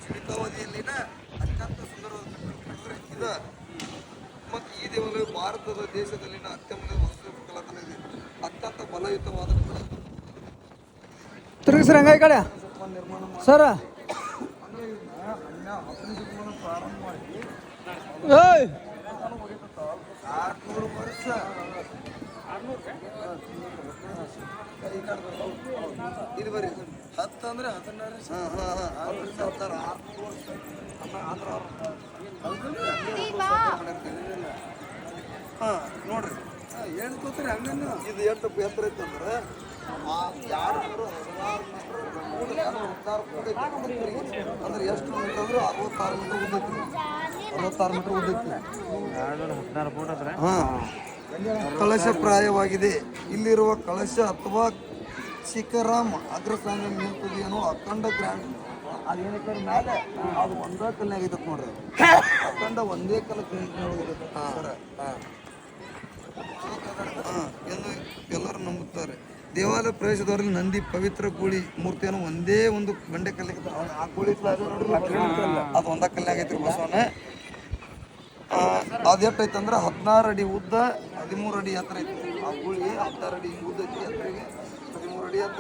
ಜೀವಿತಾವಧಿಯಲ್ಲಿನ ಅತ್ಯಂತ ಸುಂದರವಾದ ಇದು. ಮತ್ತು ಈ ದೇವಾಲಯ ಭಾರತದ ದೇಶದಲ್ಲಿನ ಅತ್ಯಂತ ವಾಸ್ತುಕಲಾತನ ಇದೆ. ಅತ್ಯಂತ ಬಲಯುತವಾದ ತಿರುಗಿಸ್ರಿ ಹಂಗ ಈ ಕಡೆ ನಿರ್ಮಾಣ ಸರ. ಪ್ರಾರಂಭ ಮಾಡಿ ಏಯ್ 600 ವರ್ಷ. ಇದು ಬರೀ 10 ಅಂದ್ರೆ 16 ನೋಡ್ರಿ ಏನು ತೋತ್ರಿ ಹಂಗ. ಇದು ಎಷ್ಟು ಎತ್ತರ ಐತೆ ಅಂದ್ರೆ 216 ಅಂದ್ರೆ ಎಷ್ಟು ಮೀಟರ್ ಅಂದ್ರೆ 66 ಮೀಟರ್ ಉದ್ದೈತಿ. 66 ಮೀಟರ್ ಉದ್ದೈತಿ. ಕಳಶಪ್ರಾಯವಾಗಿದೆ. ಇಲ್ಲಿರುವ ಕಳಶ ಅಥವಾ ಶಿಖರಾಮ್ ಅಗ್ರಸ್ಥಾನ ನಿಂತದೇನೋ ಅಖಂಡ ಗ್ರ್ಯಾಂಡ್ ಅದೇನಕ್ಕೆ ಮೇಲೆ ಅದು ಒಂದೇ ಕಲ್ನಾಗ ಐತತ್ ನೋಡ್ರಿ. ಅಖಂಡ ಒಂದೇ ಕಲ್ಲ ಎಂದು ಎಲ್ಲರೂ ನಂಬುತ್ತಾರೆ. ದೇವಾಲಯ ಪ್ರವೇಶದವರಲ್ಲಿ ನಂದಿ ಪವಿತ್ರ ಗೂಳಿ ಮೂರ್ತಿಯನ್ನು ಒಂದೇ ಒಂದು ಬಂಡೆ ಕಲ್ಲಿಗೆ ಆ ಗೂಳಿ ಅದು ಒಂದೇ ಕಲ್ನಾಗ ಐತ್ರಿ ಬಸವನ. ಅದು ಎಷ್ಟು ಐತೆ ಅಂದ್ರೆ 16 ಅಡಿ ಉದ್ದ 13 ಅಡಿ ಎತ್ತರ ಐತಿ. ಆ ಗೂಳಿ 16 ಅಡಿ ಉದ್ದ ಐತಿ, ಎತ್ತರಿಗೆ 13 ಅಡಿ ಎತ್ತರ